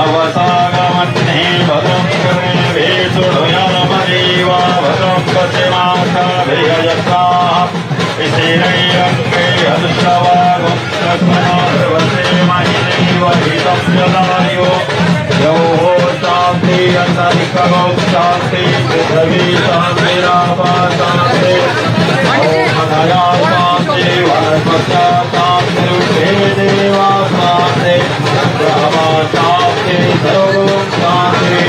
अवसागमन्ये भद्रं कर्णे सुडोयनमदेवा भद्रं पश्चिमाक्षभियजत्राः विशेरैरङ्गे हर्षवागुंसस्मनार्वसे महिदेव हितं जलायो यो शान्ति अन्तरिक्षगो शान्ति पृथिवी शान्तिरापा शान्ति ओमदया शान्ति वनस्पत्या शान्ति देवा शान्ति ब्रह्मा शान्ति सर्वं शान्ति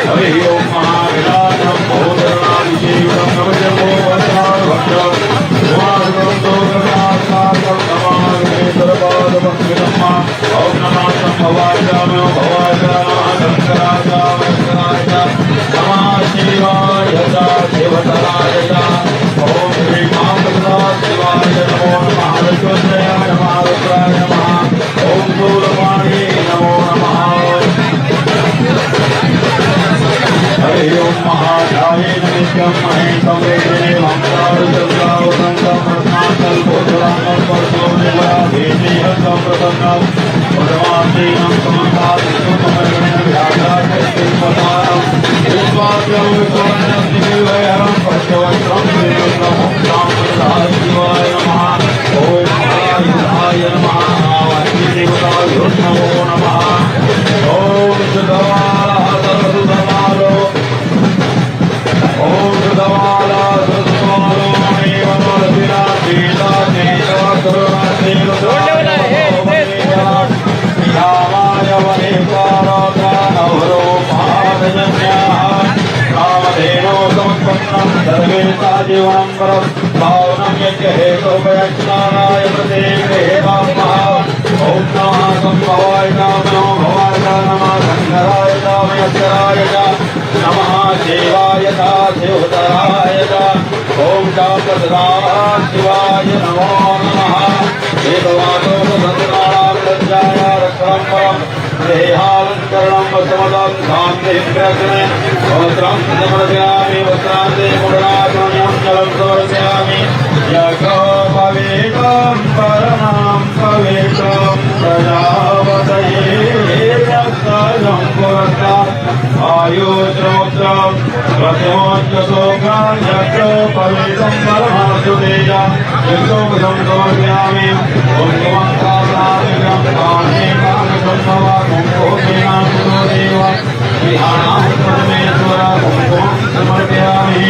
हरि ओम महाविराजं भूतनाभिषेकं नमो वचनाभक्षं मार्गं दोगनाथातं नमामि सर्वपादपङ्कजम् ओम नमः भवाय नमः शंकराय नमः शिवाय देवतराय ओम श्री महाप्रसादिवाय नमो नमः विष्णुदेवाय नमः रुद्राय नमः ओम सूर्यवाणी नमो नमः हरि ओम महाध्याये नित्यं महेशं वेदने मंत्रावृतं रत्नाचल भूतलानं परशोनिवराधीतिहं प्रसन्नं परमार्थीनं समन्तादिष्टुमर्गणेन व्याघ्राचरितिपदानं विश्वाद्यं विश्वनं दिव्यहरं पश्यवस्त्रं श्रीरुद्रमुक्तां प्रदाशिवाय नमः ओम महायुधाय नमः वाग्देवताय नमो नमः ओम सुधमाला सर्वसुधमालो ओम सुधमाला सर्वसुधमालो मणिवनो रतिना सीता देवा करुणा श्रीरुद्राय रामाय वनेकाराधा नवरो महारजन्याः कामधेनो समुत्पन्नं सर्वेषा जीवनं परं भावनं यज्ञहेतुभयस्नानाय प्रतीकेहेवामः ओम नमः संभवाय नमो भवाय नमः शंकराय महेश्वराय नमः देवाय देवतराय ओम शांतदाशिवाय नमो नमः देववादो सतनाम लज्जाय रक्षणं परं देहालंकरणं वसमदं शान्तिं प्रकणे वस्त्रं समर्पयामि वस्त्रान्ते मुद्राकर्ण्यं जलं समर्पयामि यज्ञो पवित्रं परमं पवित्रं प्रजापतये रक्षायं पुरस्तात् आयुश्रोत्रं प्रथमोच्चसोऽग्रं यज्ञो पवित्रं परमास्तुतेजं यज्ञोपदं समर्पयामि ॐ नमः कामे कामसम्भवामं कोटिनां देव विहानां परमेश्वर ॐ समर्पयामि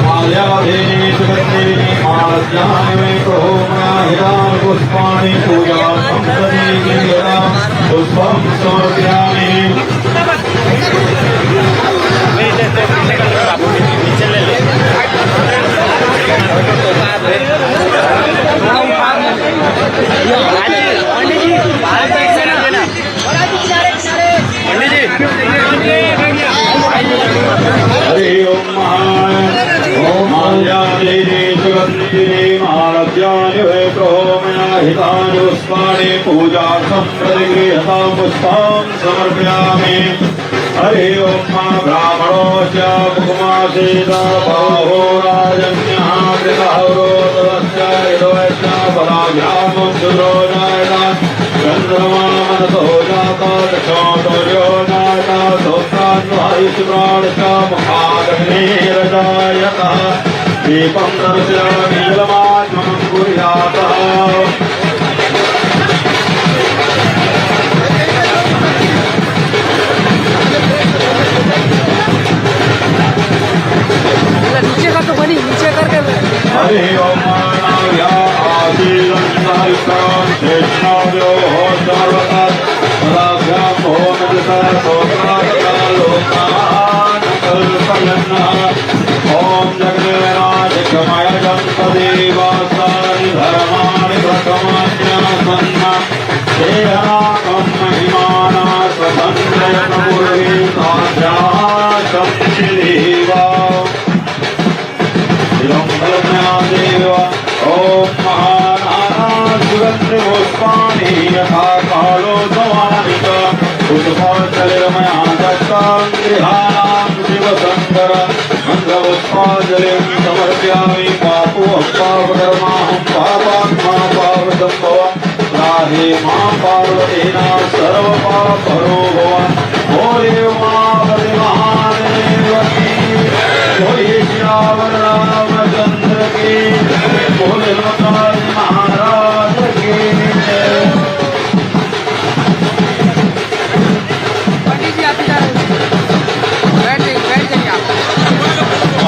माल्यादेवी सुगन्धिनी मालज्ञानि मे प्रोमयाहितानि पुष्पाणि पूजार्थं सदीगिरियतां पुष्पं समर्पयामि हरि ओम माल्यादेवी सुगन्धिनी मालज्ञानि मे प्रोमयाहितानि पुष्पाणि पूजार्थं सदीगिरियतां पुष्पं समर्पयामि हरि ओम ब्राह्मणोच मुखमासीत बाहो राजन्यः कृतहरोदस्य यदवैश्च पदाभ्यामुद्धरो जायता चन्द्रमा मनसो जाता दक्षोर्यो जायता सोत्रान्वायुष्प्राणश्च मुखाग्निरजायतः दीपं दर्शयामि जलमात्मनं कुर्यातः नीचे कर तो बनी नीचे करके हरि ओम नाव्या आशीलं सहस्रं शेषनाव्यो हो सर्वतः सदाभ्यां भोमजसा सोत्रातः लोकान् कल्पयन्नः ओम जगन्नाथकमयजं तदेवासानि धर्माणि प्रथमान्यासन्नः देहाकं महिमाना स्वतन्त्रयन् पूर्वे साध्याशं शिवा देव ओम महानाथुगन्धपुष्पाणि यथा कालो समानित पुष्पाञ्जलिर्मया दत्तं गृहाणां शिवशङ्कर मन्त्रपुष्पाञ्जलिं समर्पयामि पापोऽपापकर्माहं पापात् हे मां पार्वतीनाथ सर्व पाप हरो भव बोले उमापति महादेव की बोले श्यावर रामचंद्र की बोले नटराज महाराज की पंडित जी आप इधर बैठ जाइए आप।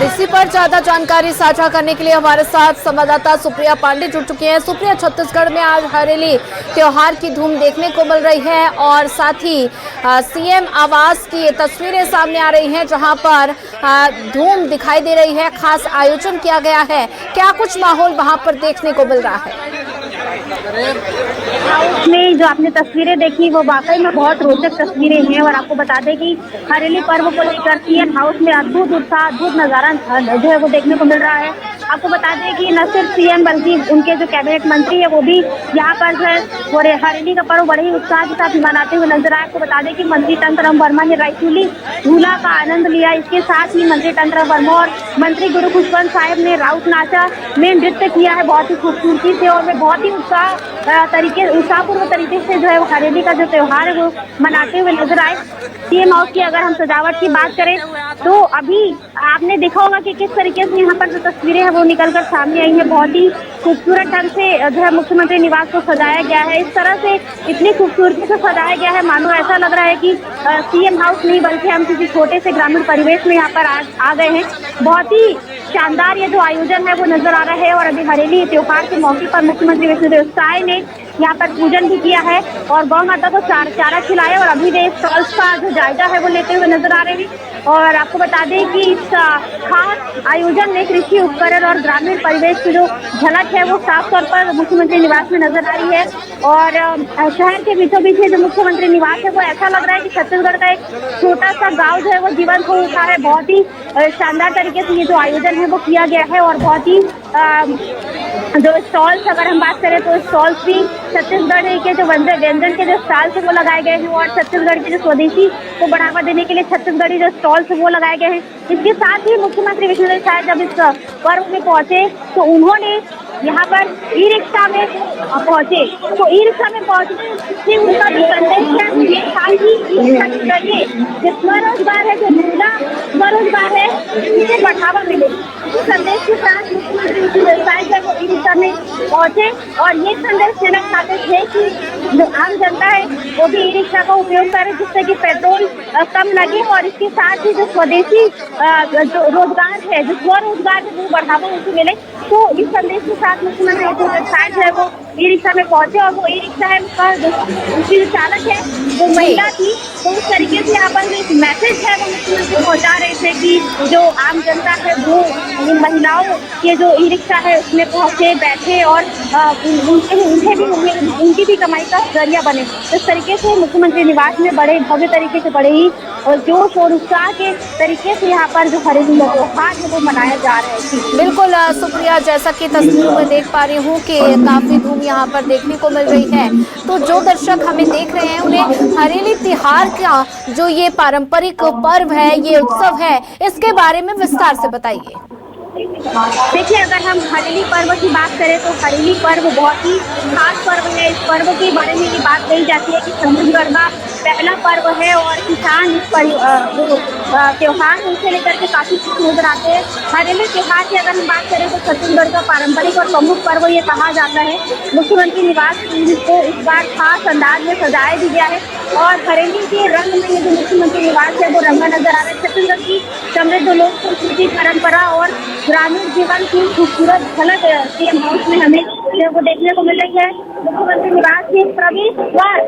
इसी पर ज्यादा जानकारी साझा करने के लिए हमारे साथ संवाददाता सुप्रिया पांडे जुड़ चुकी हैं। सुप्रिया, छत्तीसगढ़ में आज हरेली त्योहार की धूम देखने को मिल रही है और साथ ही सीएम आवास की ये तस्वीरें सामने आ रही हैं जहां पर धूम दिखाई दे रही है। खास आयोजन किया गया है, क्या कुछ माहौल वहां पर देखने को मिल रहा है? में जो आपने तस्वीरें देखी वो वाकई में बहुत रोचक तस्वीरें हैं और आपको बता दें कि हरेली पर्व को लेकर सीएम हाउस में अद्भुत उत्साह, अद्भुत नजारा जो है वो देखने को मिल रहा है। आपको बता दें कि न सिर्फ सीएम बल्कि उनके जो कैबिनेट मंत्री है वो भी यहाँ पर जो है वो हरेली का पर्व बड़े ही उत्साह के साथ मनाते हुए नजर आए। आपको बता दें कि मंत्री टंकराम वर्मा ने रायचूली झूला का आनंद लिया। इसके साथ ही मंत्री टंकराम वर्मा और मंत्री गुरु खुशवंत साहब ने राउत नाचा में नृत्य किया है बहुत ही खूबसूरती से और वे बहुत ही उत्साहपूर्व तरीके से जो है वो हरेली का जो त्योहार है वो मनाते हुए नजर आए। सीएम हाउस की अगर हम सजावट की बात करें तो अभी आपने देखा होगा कि किस तरीके से यहाँ पर जो तस्वीरें हैं वो निकलकर सामने आई हैं। बहुत ही खूबसूरत ढंग से जो है मुख्यमंत्री निवास को सजाया गया है। इस तरह से इतनी खूबसूरती से सजाया गया है मानो ऐसा लग रहा है कि सीएम हाउस नहीं बल्कि हम किसी छोटे से ग्रामीण परिवेश में यहाँ पर आ गए हैं। बहुत ही शानदार ये जो आयोजन है वो नजर आ रहा है और अभी हरेली त्योहार के मौके पर मुख्यमंत्री विष्णुदेव साय ने यहाँ पर पूजन भी किया है और गौ माता को चारा खिलाया और अभी वे स्टॉल्स का जो जायजा है वो लेते हुए नजर आ रहे हैं। और आपको बता दें कि इस खास आयोजन में कृषि उपकरण और ग्रामीण परिवेश की जो झलक है वो साफ तौर पर मुख्यमंत्री निवास में नजर आ रही है। और शहर के बीचों बीच जो मुख्यमंत्री निवास है वो ऐसा लग रहा है कि छत्तीसगढ़ का एक छोटा सा गाँव जो है वो जीवंत हो उठा है। बहुत ही शानदार तरीके से ये जो आयोजन है वो किया गया है और बहुत ही जो स्टॉल्स अगर हम बात करें तो स्टॉल्स भी छत्तीसगढ़ के जो व्यंजन के जो स्टॉल्स है वो लगाए गए हैं और छत्तीसगढ़ के जो स्वदेशी को बढ़ावा देने के लिए छत्तीसगढ़ी जो स्टॉल्स है वो लगाए गए हैं। इसके साथ ही मुख्यमंत्री विष्णुदेव साय जब इस पर्व में पहुंचे तो उन्होंने यहाँ पर ई रिक्शा में पहुंचे तो ई रिक्शा में पहुंचने से उनका जो संदेश है ये था कि करिए जो स्वरोजगार है, जो महिला स्वरोजगार है, इसे बढ़ावा मिले। इस संदेश के साथ मुख्यमंत्री विष्णुदेव साय जब वो ई रिक्शा में पहुंचे और ये संदेश देना चाहते थे कि जो आम जनता है वो भी ई रिक्शा का उपयोग करे जिससे कि पेट्रोल कम लगे और इसके साथ ही जो स्वदेशी जो रोजगार है, जो स्वरोजगार है वो बढ़ावा उसे मिले। तो इस संदेश के साथ मुख्यमंत्री विष्णुदेव साय जो है वो ई रिक्शा में पहुंचे और वो ई रिक्शा है उसकी जो चालक है वो महिला थी। तो उस तरीके से यहाँ पर एक मैसेज है वो मुख्यमंत्री पहुंचा रहे थे कि जो आम जनता है वो महिलाओं के जो ई रिक्शा है उसमें पहुंचे, बैठे और उनकी भी कमाई का जरिया बने। इस तरीके से मुख्यमंत्री निवास में बड़े भव्य तरीके से बड़े ही जोश और उत्साह के तरीके से यहाँ पर जो हरेली त्योहार है वो मनाया जा रहा है। बिल्कुल सुप्रिया, जैसा कि तस्वीरों में देख पा रही हूँ कि काफी धूम यहाँ पर देखने को मिल रही है। तो जो दर्शक हमें देख रहे हैं उन्हें हरेली त्योहार का जो ये पारंपरिक पर्व है, ये उत्सव है, इसके बारे में विस्तार से बताइए। देखिए, अगर हम हरेली पर्व की बात करें तो हरेली पर्व बहुत ही खास पर्व है। इस पर्व के बारे में ये बात कही जाती है कि छत्तीसगढ़ का पहला पर्व है और किसान इस त्योहार उसे लेकर के काफी खुश नजर आते हैं। हरेली त्योहार की अगर हम बात करें तो छत्तीसगढ़ का पारंपरिक और प्रमुख पर्व ये कहा जाता है। मुख्यमंत्री निवास को इस बार खास अंदाज में सजाया भी गया है और हरेली के रंग में ये जो मुख्यमंत्री निवास है वो रंगा नजर आ रहा है। छत्तीसगढ़ की समृद्ध लोक संस्कृति, परंपरा और ग्रामीण जीवन की खूबसूरत झलक सीएम हाउस में हमें वो देखने को मिल रही है। मुख्यमंत्री निवास के प्रवेश द्वार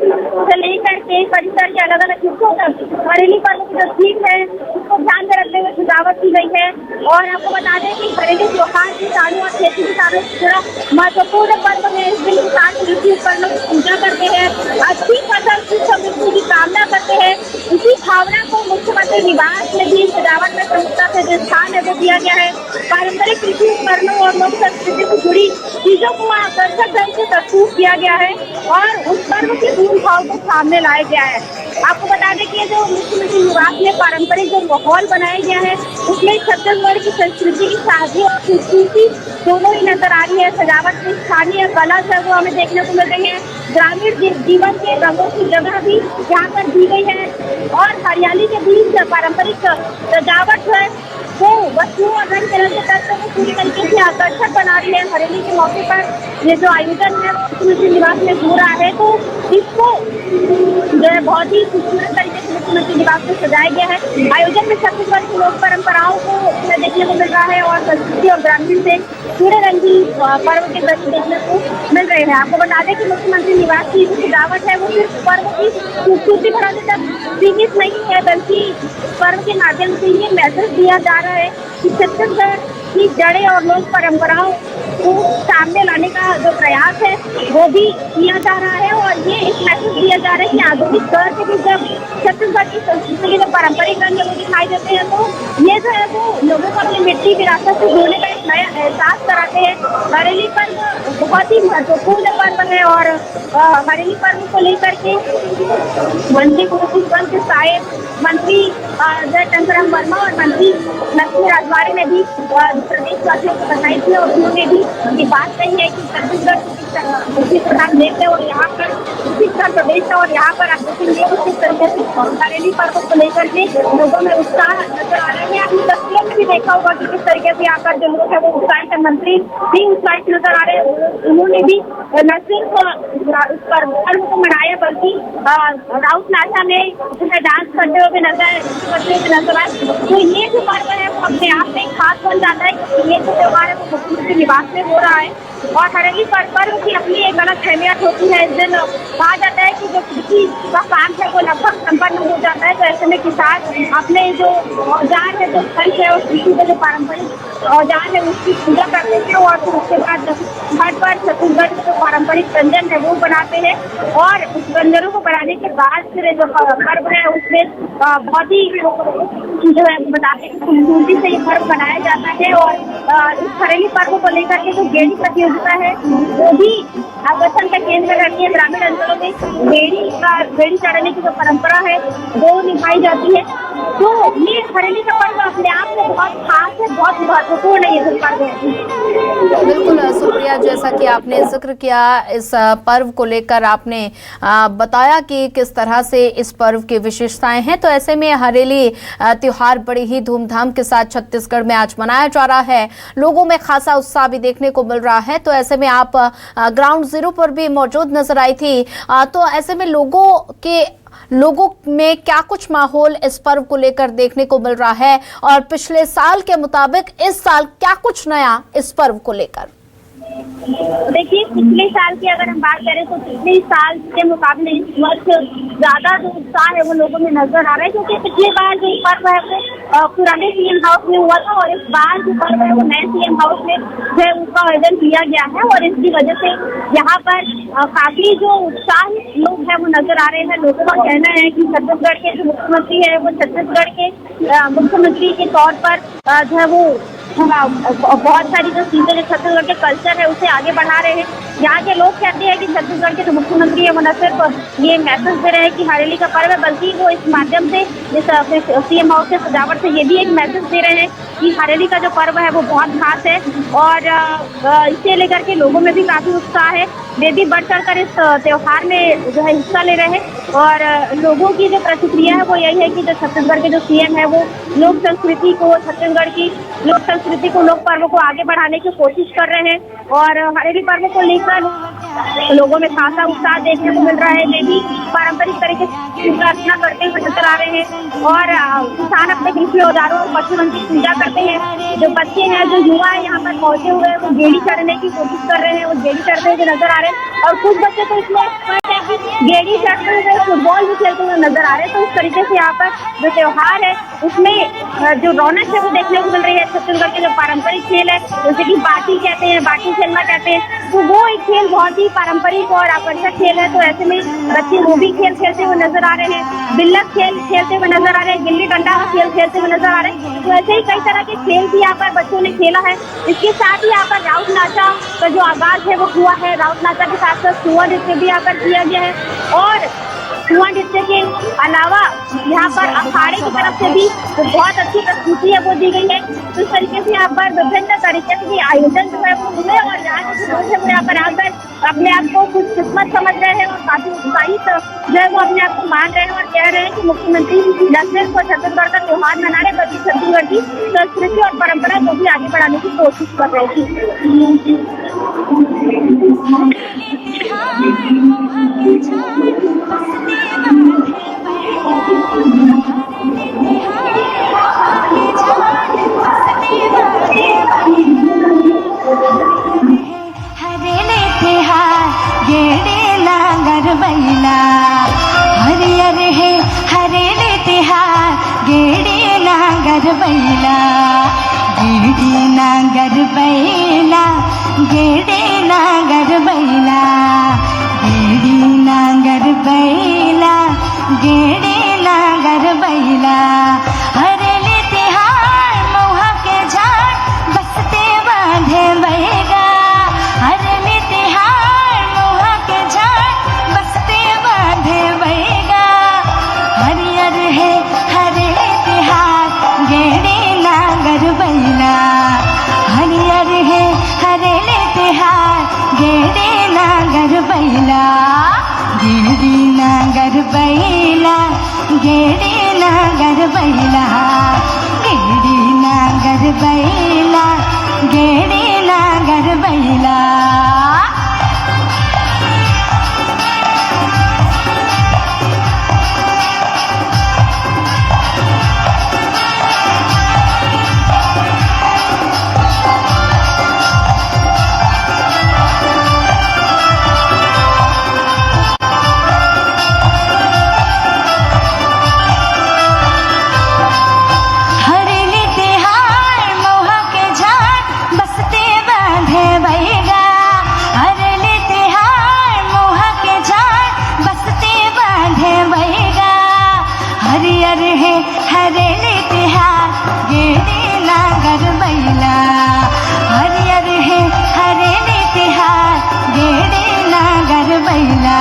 से लेकर के परिसर के अलग अलग हिस्सों तक हरेली पर्व की जो थीम है उसको ध्यान में रखते हुए सजावट की गई है। और आपको बता दें कि हरेली त्योहार किसानों और खेती किसानों से जुड़ा महत्वपूर्ण पर्व है। इस दिन किसान कृषि उपकरणों की पूजा करते हैं, अच्छी फसल की समृद्धि की कामना करते हैं। इसी भावना को मुख्यमंत्री निवास में भी सजावट में प्रमुखता से जो स्थान है वो दिया गया है। पारंपरिक कृषि उपकरणों और लोक संस्कृति से जुड़ी चीजों को आकर्षक ढंग से प्रस्तुत किया गया है और उस पर्व के मूल भाव को सामने लाया गया है। आपको बता दें कि जो मुख्यमंत्री निवास में पारंपरिक जो माहौल बनाया गया है उसमें छत्तीसगढ़ की संस्कृति की सादगी और खूबसूरती दोनों ही नजर आ रही है। सजावट में स्थानीय कला है वो हमें देखने को मिल रही है। ग्रामीण जीवन के रंगों की जगह भी यहाँ पर दी गई है और हरियाली के बीच पारंपरिक सजावट है वो वस्तुओं और रंग बिरंगे तत्वों को पूरी तरीके से आकर्षक बना रही है। हरेली के मौके पर ये जो आयोजन है मुख्यमंत्री निवास में हो रहा है तो इसको जो है बहुत ही खूबसूरत तरीके से मुख्यमंत्री निवास में सजाया गया है। आयोजन में छत्तीसगढ़ की लोक परंपराओं को देखने को मिल रहा है और संस्कृति और ग्रामीण से पूरे रंगी पर्व के दृश्य देखने को मिल रहे हैं। आपको बता दें कि मुख्यमंत्री निवास की जो सजावट है वो सिर्फ पर्व की खूबसूरती बढ़ाने तक सीमित नहीं है, बल्कि पर्व के माध्यम से ये मैसेज दिया जा रहा है कि छत्तीसगढ़ की जड़ें और लोक परंपराओं को सामने लाने का जो प्रयास है वो भी किया जा रहा है। और ये एक मैसेज दिया जा रहा है कि आधुनिक दौर के भी जब छत्तीसगढ़ की संस्कृति के जो पारंपरिक रंग वो दिखाई देते हैं तो ये जो है वो लोगों को अपनी मिट्टी विरासत से जोड़ने का एक नया एहसास कराते हैं। हरेली पर्व बहुत ही महत्वपूर्ण पर्व है और हरेली पर्व को लेकर के मंत्री कुरुवंश साहेब, मंत्री जय टंकराम वर्मा और मंत्री लक्ष्मी राजवाड़े ने भी प्रदेशवासियों को बताई थी और उन्होंने भी ये बात कही है कि छत्तीसगढ़ उसी प्रकार देश है और यहाँ पर उसी प्रकार प्रदेश है और यहाँ पर आप देखेंगे किस तरीके से हरेली पर्व को लेकर के लोगों में उत्साह नजर आ रहा है। आपने तस्वीरों में भी देखा होगा कि किस तरीके से यहाँ पर जो लोग है वो उत्साहित है, मंत्री भी उत्साहित नजर आ रहे हैं। उन्होंने भी न सिर्फ इस पर्व को मनाया बल्कि राउत नाचा में डांस करते हुए नजर आए। तो ये जो पर्व है वो अपने आप में खास बन जाता है क्योंकि ये जो त्योहार है वो मुख्यमंत्री निवास में हो रहा है और हरेली पर्व की अपनी एक अलग अहमियत होती है। इस दिन कहा जाता है कि जो कृषि का काम है वो लगभग संपन्न हो जाता है, तो ऐसे में किसान अपने जो औजार है, जो फल है और कृषि के जो पारंपरिक औजार है उसकी पूजा करते हैं और फिर उसके बाद घाट पर छत्तीसगढ़ के जो पारंपरिक व्यंजन है वो बनाते हैं और उस व्यंजनों को बनाने के बाद फिर जो पर्व है उसमें बहुत ही जो है बताते हैं खूबसूरती से ये पर्व मनाया जाता है। और इस हरेली पर्व को लेकर के जो गेड़ी प्रतियोगिता है वो भी आकर्षण का केंद्र रहती है। ग्रामीण अंचलों में गेड़ी चढ़ने की जो परंपरा है वो निभाई जाती है। तो ये हरेली का पर्व अपने आप में बहुत खास है, बहुत महत्वपूर्ण है ये जो पर्व है। बिल्कुल सुप्रिया, जैसा कि आपने जिक्र किया इस पर्व को लेकर, आपने बताया कि किस तरह से इस पर्व की विशेषताएं हैं, तो ऐसे में हरेली त्योहार बड़ी ही धूमधाम के साथ छत्तीसगढ़ में आज मनाया जा रहा है। लोगों में खासा उत्साह भी देखने को मिल रहा है। तो ऐसे में आप ग्राउंड जीरो पर भी मौजूद नजर आई थी, तो ऐसे में लोगों में क्या कुछ माहौल इस पर्व को लेकर देखने को मिल रहा है और पिछले साल के मुताबिक इस साल क्या कुछ नया इस पर्व को लेकर? देखिए, पिछले साल की अगर हम बात करें तो पिछले साल के मुकाबले इस वर्ष ज्यादा जो उत्साह है वो लोगों में नजर आ रहा है क्योंकि पिछली बार जो पर्व है वो पुराने सीएम हाउस में हुआ था और इस बार जो पर्व है वो नए सीएम हाउस में जो है उसका आयोजन किया गया है और इसकी वजह से यहाँ पर काफी जो उत्साह लोग हैं वो नजर आ रहे हैं। लोगों का कहना है कि छत्तीसगढ़ के जो मुख्यमंत्री है वो छत्तीसगढ़ के मुख्यमंत्री के तौर पर जो है वो बहुत सारी जो चीजें जो छत्तीसगढ़ के कल्चर है उसे आगे बढ़ा रहे हैं। यहाँ के लोग कहते हैं कि छत्तीसगढ़ के जो मुख्यमंत्री है वो न सिर्फ ये मैसेज दे रहे हैं कि हरेली का पर्व है बल्कि वो इस माध्यम से इस सीएम हाउस के सजावट से ये भी एक मैसेज दे रहे हैं कि हरेली का जो पर्व है वो बहुत खास है और इसे लेकर के लोगों में भी काफी उत्साह है। वे भी बढ़ चढ़ कर इस त्योहार में जो है हिस्सा ले रहे हैं और लोगों की जो प्रतिक्रिया है वो यही है कि जो छत्तीसगढ़ के जो सीएम है वो लोक संस्कृति को, छत्तीसगढ़ की लोक संस्कृति को, लोक पर्व को आगे बढ़ाने की कोशिश कर रहे हैं और हरेली पर्व को लेकर लोगों में खासा उत्साह देखने को मिल रहा है। वे भी पारंपरिक तरीके से प्रार्थना करते हुए नजर आ रहे हैं और किसान अपने कृषि औजारों और पशुओं की पूजा करते हैं। जो बच्चे हैं, जो युवा है यहाँ पर पहुंचे हुए हैं वो गेड़ी चढ़ने की कोशिश कर रहे हैं, वो गेड़ी चढ़ते हुए नजर आ रहे हैं और कुछ बच्चे तो इसमें एक्सपर्ट है कि गेड़ी चढ़ते हुए फुटबॉल भी खेलते हुए नजर आ रहे हैं। तो इस तरीके से यहाँ पर जो त्योहार है उसमें जो रौनक है वो देखने को मिल रही है। छत्तीसगढ़ के जो पारंपरिक खेल है जैसे कि बाटी कहते हैं, बाटी खेलना कहते हैं, तो वो एक खेल बहुत ही पारंपरिक और आकर्षक खेल है। तो ऐसे में बच्चे वो भी खेल खेलते हुए नजर आ रहे हैं, बिल्लक खेल खेलते हुए नजर आ रहे हैं, गिल्ली डंडा का खेल खेलते हुए नजर आ रहे हैं। तो ऐसे ही कई तरह के खेल भी यहाँ पर बच्चों ने खेला है। इसके साथ ही यहाँ पर राउत नाचा का जो आगाज है वो हुआ है। राउत नाचा के साथ साथ कुआं नृत्य भी यहाँ पर किया गया है और कुआं नृत्य के अलावा यहाँ पर अखाड़े की तरफ से भी तो बहुत अच्छी प्रस्तुति है वो दी गई है। तो इस तरीके से यहाँ पर विभिन्न तरीके से आयोजन जो है वो हुए और यहाँ के लोग हैं यहाँ पर आकर अपने आप को कुछ किस्मत समझ रहे हैं और काफी उत्साहित जो है वो अपने आप को मान रहे हैं और कह रहे हैं कि मुख्यमंत्री न सिर्फ छत्तीसगढ़ का त्योहार मना रहे बल्कि छत्तीसगढ़ की संस्कृति और परंपरा को भी आगे बढ़ाने की कोशिश कर रहे थे। हरियर है हरेले तिहार गेड़ी नागर बैला गेड़ी नागर बैला गेड़ी नागर बैला गेड़ी नागर बैला गेड़ी नागर बैला हरेले तिहार महुआ के झाड़ बसते बांधे बैगा हरेले तिहार महुआ के झाड़ बसते बांधे बैगा हरियर है हरे तिहार गेड़ी नागर बैला हरियर है हरेले तिहार गेड़ी नागर बैला गेड़ी नागर बैला गेड़ी नागर बैला गेड़ी नागर बैला गेड़ी नागर बैला हरेली तिहार महुआ के झाड़ बसते बांधे बैगा हरेली तिहार महुआ के झाड़ बसते बांधे बैगा हरियर है हरेली तिहार गेड़ी नागर बैला हरियर है हरेली तिहार गेड़ी नागर बैला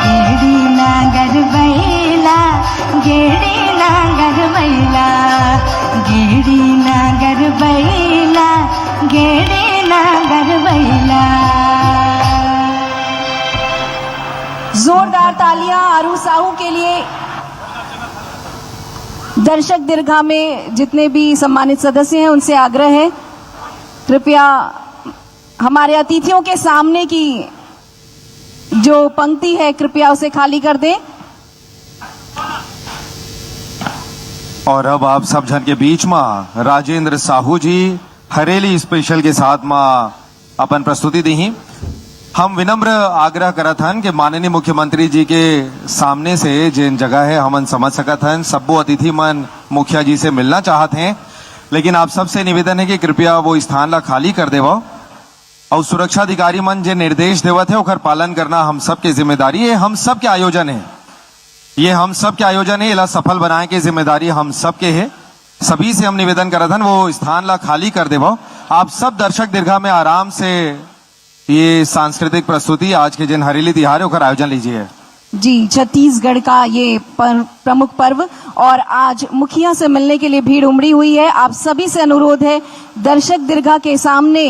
गेड़ी नागर बैला गेड़ी नागर बैला गेड़ी नागर बैला गेड़ी नागर बैला जोरदार तालियां आरू साहू के लिए। दर्शक दीर्घा में जितने भी सम्मानित सदस्य हैं उनसे आग्रह है कृपया हमारे अतिथियों के सामने की जो पंक्ति है कृपया उसे खाली कर दें। और अब आप सब जन के बीच में राजेंद्र साहू जी हरेली स्पेशल के साथ में अपन प्रस्तुति दी। हम विनम्र आग्रह करत हन कि माननीय मुख्यमंत्री जी के सामने से जिन जगह है हमन समझ सकत हन सबो अतिथि मन मुखिया जी से मिलना चाहत हैं, लेकिन आप सबसे निवेदन है कि कृपया वो स्थान ला खाली कर देव और सुरक्षा अधिकारी मन जे निर्देश देवत है ओकर पालन करना हम सब के जिम्मेदारी है। हम सब के आयोजन है, ये हम सब के आयोजन है, इला सफल बनाए के जिम्मेदारी हम सब के है। सभी से हम निवेदन करत हन वो स्थान ला खाली कर देव। आप सब दर्शक दीर्घा में आराम से ये सांस्कृतिक प्रस्तुति आज के जिन हरेली तिहार है ओकर आयोजन लीजिए। जी, छत्तीसगढ़ का ये प्रमुख पर्व और आज मुखिया से मिलने के लिए भीड़ उमड़ी हुई है। आप सभी से अनुरोध है, दर्शक दीर्घा के सामने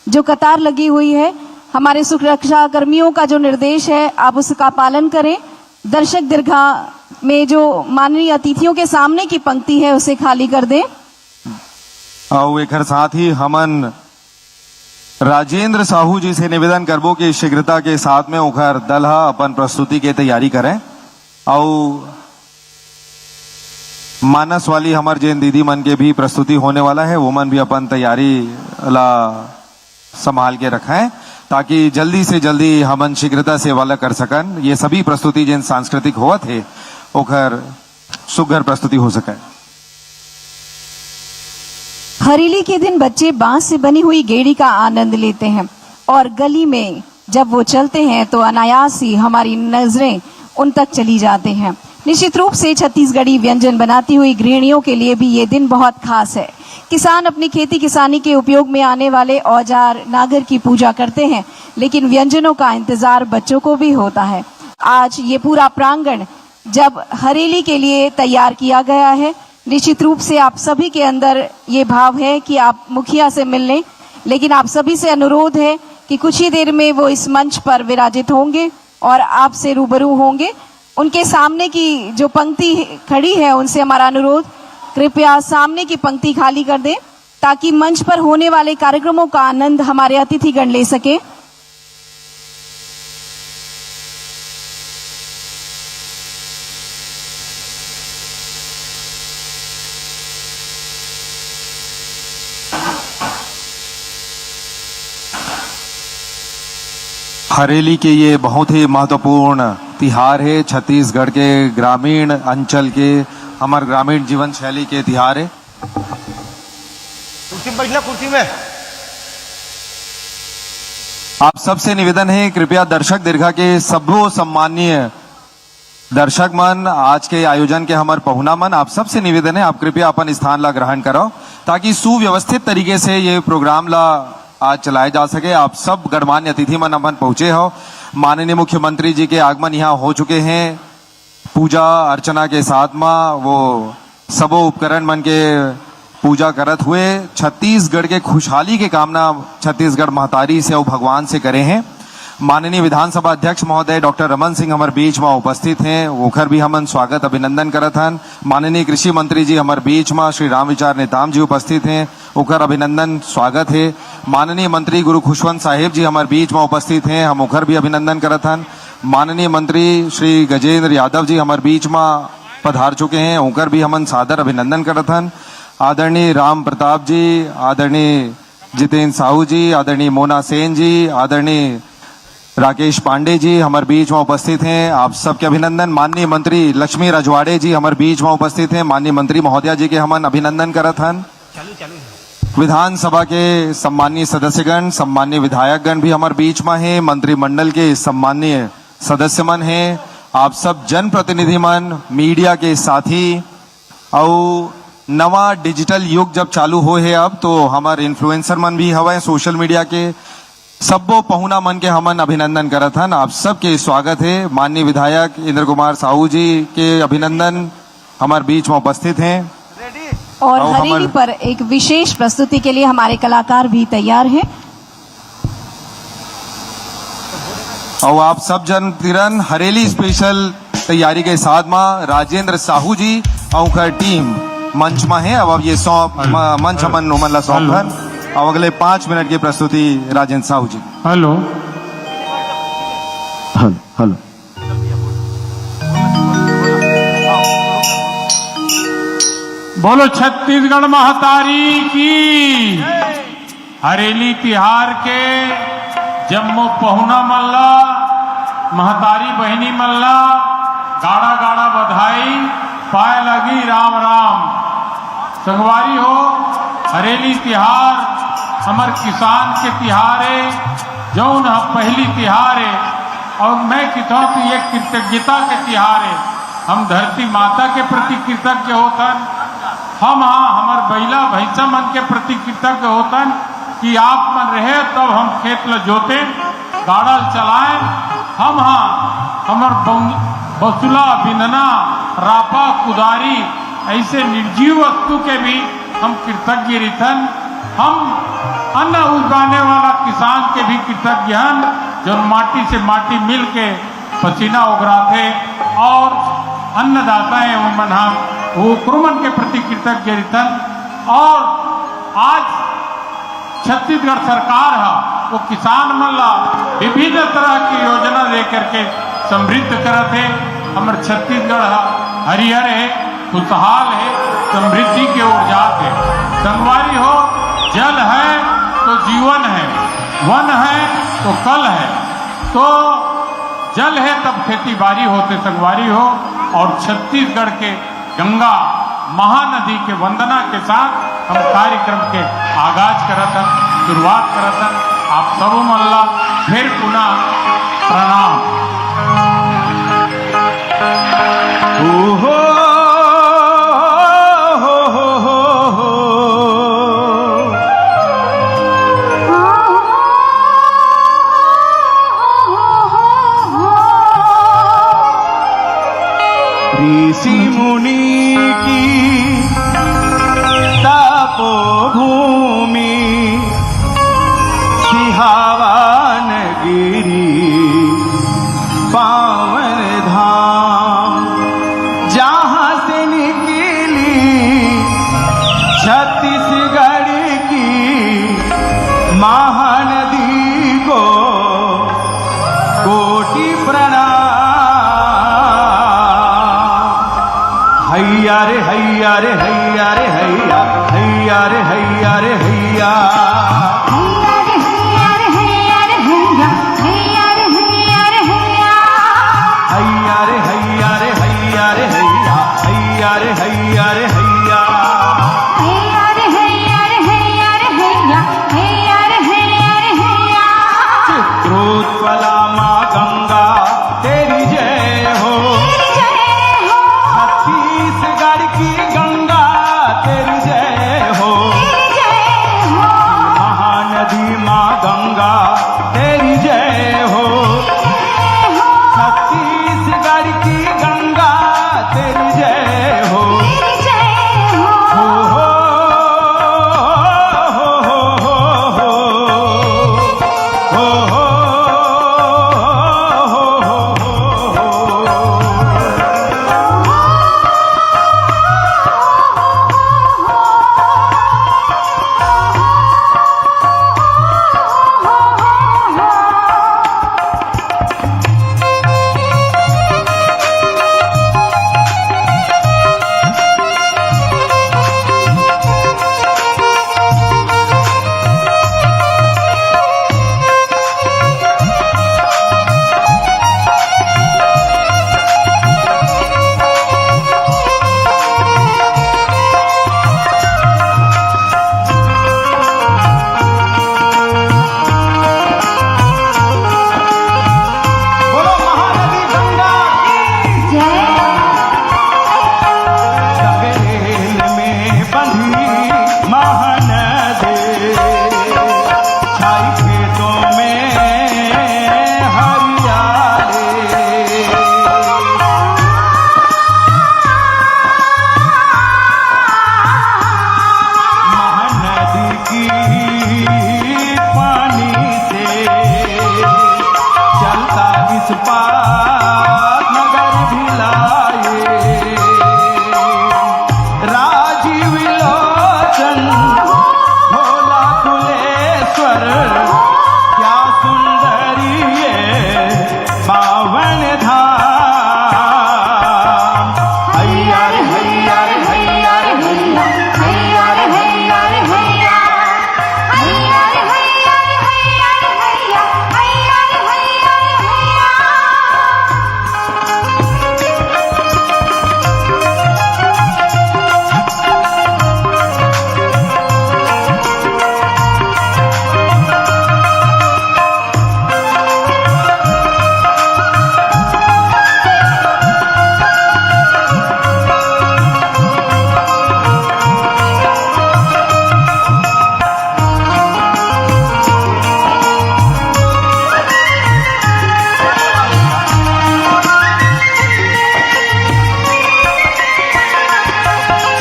जो कतार लगी हुई है, हमारे सुरक्षा कर्मियों का जो निर्देश है आप उसका पालन करें। दर्शक दीर्घा में जो माननीय अतिथियों के सामने की पंक्ति है उसे खाली कर दें। और एक साथ ही हमन राजेंद्र साहू जी से निवेदन करबो कि शीघ्रता के साथ में उखर दल अपन प्रस्तुति के तैयारी करें और मानस वाली हमार जैन दीदी मन के भी प्रस्तुति होने वाला है, वो मन भी अपन तैयारी ला संभाल के रखें ताकि जल्दी से जल्दी हमन शीघ्रता से वाला कर सकन। ये सभी प्रस्तुति जिन सांस्कृतिक हुआ थे उखर सुघर प्रस्तुति हो सके। हरेली के दिन बच्चे बांस से बनी हुई गेड़ी का आनंद लेते हैं और गली में जब वो चलते हैं तो अनायास ही हमारी नजरें उन तक चली जाते हैं। निश्चित रूप से छत्तीसगढ़ी व्यंजन बनाती हुई गृहिणियों के लिए भी ये दिन बहुत खास है। किसान अपनी खेती किसानी के उपयोग में आने वाले औजार नागर की पूजा करते हैं, लेकिन व्यंजनों का इंतजार बच्चों को भी होता है। आज ये पूरा प्रांगण जब हरेली के लिए तैयार किया गया है, निश्चित रूप से आप सभी के अंदर ये भाव है कि आप मुखिया से मिल लें, लेकिन आप सभी से अनुरोध है कि कुछ ही देर में वो इस मंच पर विराजित होंगे और आपसे रूबरू होंगे। उनके सामने की जो पंक्ति खड़ी है उनसे हमारा अनुरोध, कृपया सामने की पंक्ति खाली कर दें ताकि मंच पर होने वाले कार्यक्रमों का आनंद हमारे अतिथिगण ले सके। हरेली के ये बहुत ही महत्वपूर्ण तिहार है, छत्तीसगढ़ के ग्रामीण अंचल के हमारे ग्रामीण जीवन शैली के तिहार है। कुर्सी में बैठना, कुर्सी में। आप सबसे निवेदन है कृपया दर्शक दीर्घा के सभो सम्माननीय दर्शक मन, आज के आयोजन के हमारे पहुना मन, आप सबसे निवेदन है आप कृपया अपन स्थान ला ग्रहण करो ताकि सुव्यवस्थित तरीके से ये प्रोग्राम ला आज चलाया जा सके। आप सब गणमान्य अतिथि मन अपन पहुंचे हो। माननीय मुख्यमंत्री जी के आगमन यहाँ हो चुके हैं। पूजा अर्चना के साथ में वो सबो उपकरण मन के पूजा करत हुए छत्तीसगढ़ के खुशहाली के कामना छत्तीसगढ़ महतारी से और भगवान से करे हैं। माननीय विधानसभा अध्यक्ष महोदय डॉक्टर रमन सिंह हमारे बीच में उपस्थित हैं, ओखर भी हमन स्वागत अभिनंदन करत हन। माननीय कृषि मंत्री जी हमारे बीच में श्री राम विचार नेताम जी उपस्थित हैं, ओखर अभिनंदन स्वागत है। माननीय मंत्री गुरु खुशवंत साहेब जी हमारे बीच में उपस्थित हैं, हम ओखर भी अभिनंदन करत हन। माननीय मंत्री श्री गजेंद्र यादव जी हमारे बीच में पधार चुके हैं, ओखर भी हमन सादर अभिनंदन करत हन। आदरणीय राम प्रताप जी, आदरणीय जितेंद्र साहू जी, आदरणीय मोना सेन जी, आदरणीय राकेश पांडे जी हमारे बीच में उपस्थित हैं, आप सबके अभिनंदन। माननीय मंत्री लक्ष्मी रजवाड़े जी हमारे बीच में उपस्थित हैं, माननीय मंत्री महोदया जी के हमन अभिनंदन करत हन। विधानसभा के सम्मानीय सदस्यगण, सम्मानीय विधायकगण भी हमारे बीच में हैं, मंत्रिमंडल के सम्मानीय सदस्य मन हैं, आप सब जनप्रतिनिधि मन, मीडिया के साथी और नवा डिजिटल युग जब चालू हो है अब तो हमारे इन्फ्लुएंसर मन भी हवे, सोशल मीडिया के सबो पहुना मन के हमन अभिनंदन करत हन। आप सबके स्वागत है। माननीय विधायक इंद्र कुमार साहू जी के अभिनंदन हमारे बीच में उपस्थित हैं। और हरेली पर एक विशेष प्रस्तुति के लिए हमारे कलाकार भी तैयार हैं। और आप सब जन तिरन हरेली स्पेशल तैयारी के साथ में राजेंद्र साहू जी और टीम मंच में है। अब ये मंच हमन उमन ला सौंप हन और अगले 5 मिनट की प्रस्तुति राजेंद्र साहू जी। हेलो हेलो बोलो छत्तीसगढ़ महतारी की। हरेली तिहार के जम्मो पहुना मल्ला महतारी बहनी मल्ला गाड़ा गाड़ा बधाई पाए लगी राम राम। संगवारी हो हरेली तिहार हमर किसान के तिहार है, जौन पहली तिहार है और मैं कहता हूँ कि ये कृतज्ञता के तिहार है। हम धरती माता के प्रति कृतज्ञ होतन, हम हमार बैला भैंसा मन के प्रति कृतज्ञ होतन कि आप मन रहे तब हम खेत ल जोते गाड़ल चलाएं। हम हमार बसुला बिनना रापा कुदारी ऐसे निर्जीव वस्तु के भी हम कृतज्ञ रिथन। हम अन्न उगाने वाला किसान के भी कृतज्ञ हन, जो माटी से माटी मिल के पसीना उगराते और अन्नदाता है वो कुरुमन के प्रति कृतज्ञ रिथन। और आज छत्तीसगढ़ सरकार है वो किसान मन ला विभिन्न तरह की योजना लेकर के समृद्ध करत है। हमारे छत्तीसगढ़ हरिहर है, खुशहाल है, समृद्धि के ओर जात है। संगवारी हो जल है तो जीवन है, वन है तो कल है, तो जल है तब खेती बाड़ी होते संगवारी हो। और छत्तीसगढ़ के गंगा महानदी के वंदना के साथ हम कार्यक्रम के आगाज करतन, शुरुआत करतन। आप सब मल्ला फिर पुनः प्रणाम। ऋषि मुनि की तपोभूमि सिहावन गिरी पावन धाम, जहाँ से निकली छत्तीसगढ़ की महानदी को कोटि प्रणाम। हैया रे हैया रे हैया रे हैया, हैया रे हैया रे हैया, हैया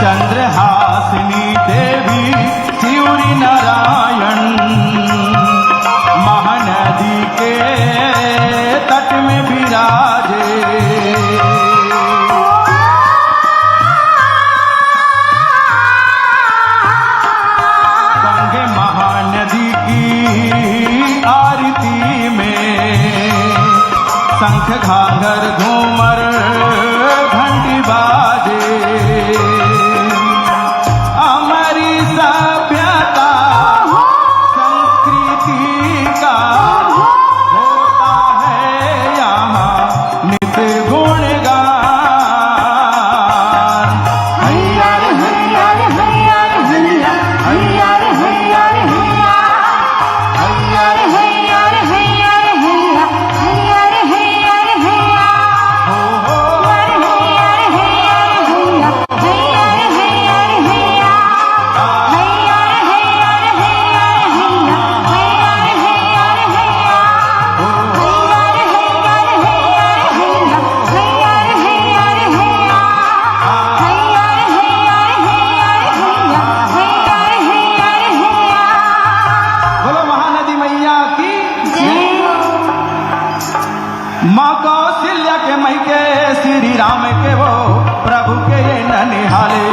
चंद्रहासिनी देवी शिवरी नारायण महानदी के तट में विराजे गंगे महानदी की आरती में शंख घाघर घूमर घंटी बाजे हमारी सभ्यता संस्कृति का होता है यहाँ नित्य गुणगान हैया रे हैया रे हैया रे हैया हैया रे हैया रे हैया हैया रे हैया रे हैया रे हैया हैया रे हैया रे हैया हो हो हैया रे हैया रे हैया हैया रे हैया रे हैया हैया रे हैया रे हैया हैया रे हैया रे हैया हैया रे हैया रे हैया हैया रे हैया रे हैया हैया रे हैया रे हैया रे हैया हैया रे हैया रे हैया हैया रे हैया रे हैया बोलो महानदी मैया की जय माँ कौशल्या के मई के श्री राम के वो प्रभु के ये ननिहाले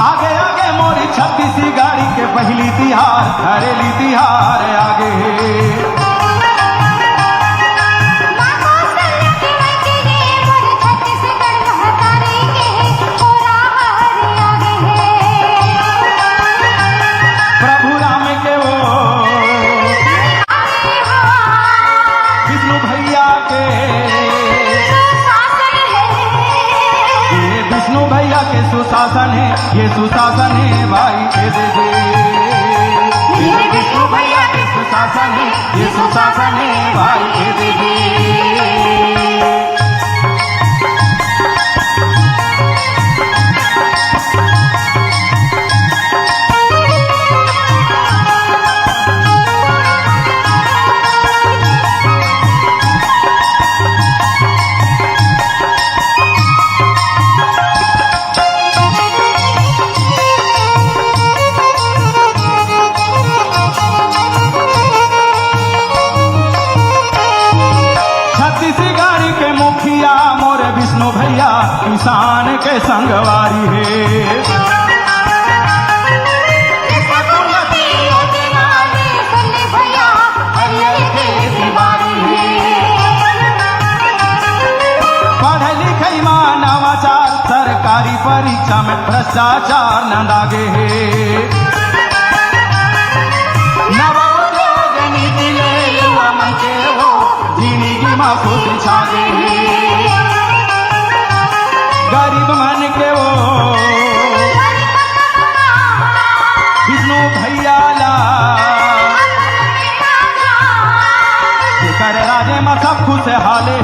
आगे आगे मोरी छत्तीसी गाड़ी के पहली तिहार हरेली तिहार आगे माँ कौशल्या के मई के ये मोर छत्तीसगढ़ महतारी के ओरा हरि आगे है प्रभु राम के वो आगे हो विष्णु भैया के शासन है ये विष्णु भैया के सुशासन है ये सुशासन है भाई के दे ये विष्णु भैया के सुशासन है ये सुशासन है भाई के दे छत्तीसगढ़ के मुखिया मोरे विष्णु भैया किसान के संगवारी है सकुलती योजना में सन्नी भैया हरियर के दीवारी है पढ़े लिखे माँ नवाचार सरकारी परीक्षा में भ्रष्टाचार न लागे है नवोद्योग नीति ले युवा मन के वो जिंदगी में खुद छागे गरीब मन के वो विष्णु भैया ला कर राजे में सब खुशहाले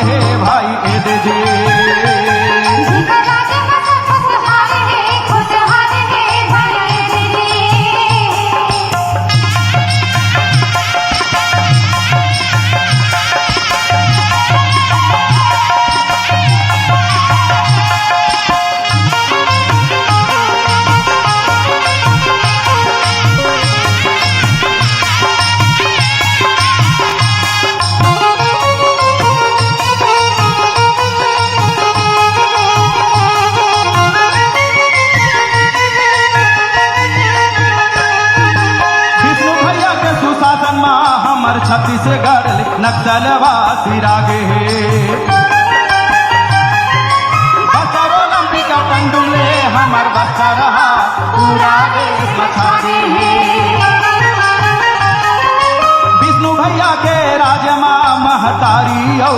है भाई ए दे दे राजे का सब खुशहाल है भाई दीदी विष्णु भैया के सुशासन माँ हमर छत्तीसगढ़ नक्सलवासी रागे है बस्तर ओलंपिक पंडुले हमर बस्तर रहा पूरा देश मछागे विष्णु भैया के राजमा महतारी औ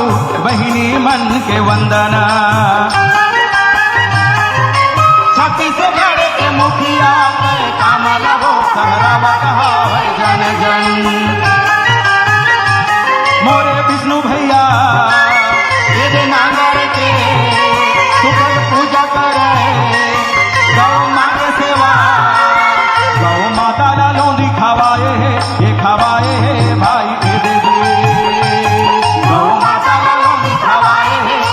बहिनी मन के वंदना छत्तीसगढ़ के मुखिया के कामल हो सहरावा कहावे जन जन मोरे विष्णु भैया ये नांगर के सुखद पूजा करे गौ माँ के सेवा गौ माता लालो दिखावाए है ये खावाए है भाई के दे दे गौ माता लालो दिखावाए है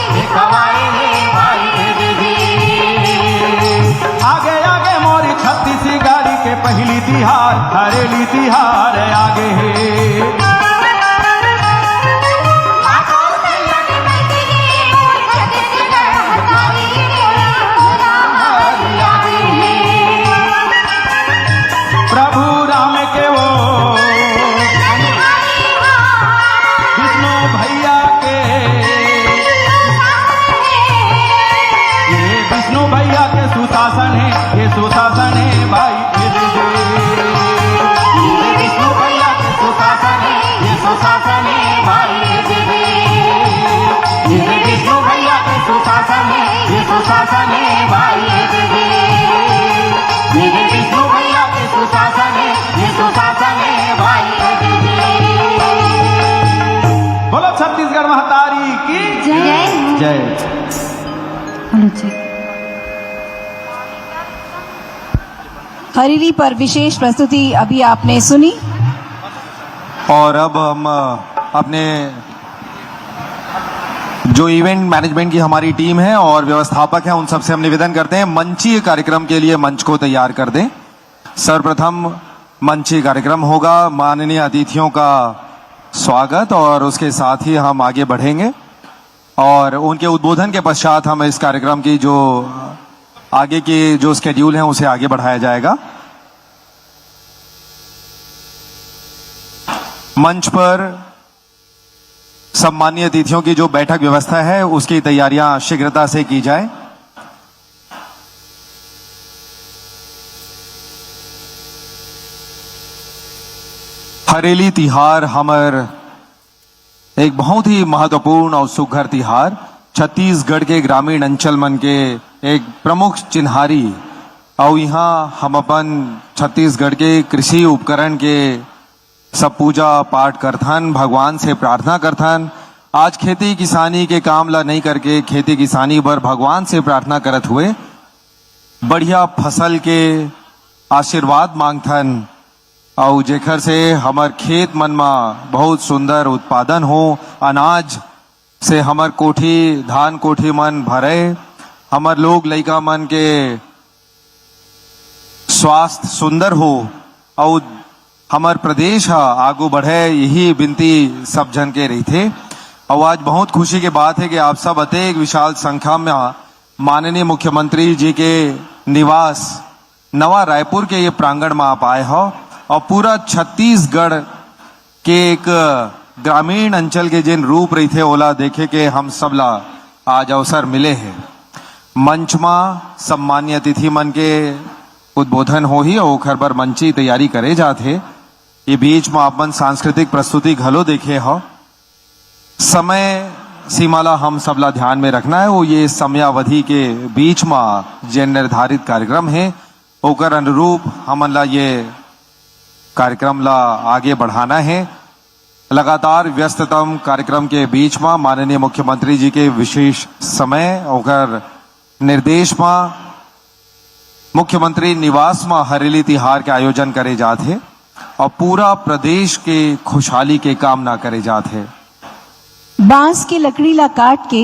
छत्तीसगढ़ महतारी की जय जय। बोलो जी। हरेली पर विशेष प्रस्तुति अभी आपने सुनी। और अब हम अपने जो इवेंट मैनेजमेंट की हमारी टीम है और व्यवस्थापक हैं उन सबसे हम निवेदन करते हैं मंचीय कार्यक्रम के लिए मंच को तैयार कर दें। सर्वप्रथम मंचीय कार्यक्रम होगा, माननीय अतिथियों का स्वागत और उसके साथ ही हम आगे बढ़ेंगे और उनके उद्बोधन के पश्चात हम इस कार्यक्रम की जो आगे की जो स्केड्यूल है उसे आगे बढ़ाया जाएगा। मंच पर सम्मानीय अतिथियों की जो बैठक व्यवस्था है उसकी तैयारियां शीघ्रता से की जाए। हरेली तिहार हमर एक बहुत ही महत्वपूर्ण और सुघर तिहार छत्तीसगढ़ के ग्रामीण अंचल मन के एक प्रमुख चिन्हारी और यहाँ हम अपन छत्तीसगढ़ के कृषि उपकरण के सब पूजा पाठ करथन, भगवान से प्रार्थना करथन। आज खेती किसानी के काम ला नहीं करके खेती किसानी पर भगवान से प्रार्थना करत हुए बढ़िया फसल के आशीर्वाद मांगथन और जेखर से हमर खेत मन में बहुत सुंदर उत्पादन हो, अनाज से हमर कोठी धान कोठी मन भरे, हमर लोग लइका मन के स्वास्थ्य सुंदर हो और हमर प्रदेश आगू बढ़े, यही विनती सब जन के रही थे। और आज बहुत खुशी की बात है कि आप सब अतेक विशाल संख्या में माननीय मुख्यमंत्री जी के निवास नवा रायपुर के ये प्रांगण में आप आए हो और पूरा छत्तीसगढ़ के एक ग्रामीण अंचल के जिन रूप रही थे ओला देखे के हम सब ला आज अवसर मिले हैं। मंच में सम्मानीय अतिथि मन के उद्बोधन हो ही और ओखर बर मंची तैयारी करे जाते। ये बीच में अपन सांस्कृतिक प्रस्तुति घलो देखे हो। समय सीमा ला हम सब ला ध्यान में रखना है, वो ये समयावधि के बीच में जो निर्धारित कार्यक्रम है ओकर अनुरूप हमन ला ये कार्यक्रम ला आगे बढ़ाना है। लगातार व्यस्ततम कार्यक्रम के बीच में माननीय मुख्यमंत्री जी के विशेष समय ओकर निर्देश में मुख्यमंत्री निवास में हरेली तिहार के आयोजन करे जाते और पूरा प्रदेश के खुशहाली के कामना करे जाते। बांस की लकड़ी ला काट के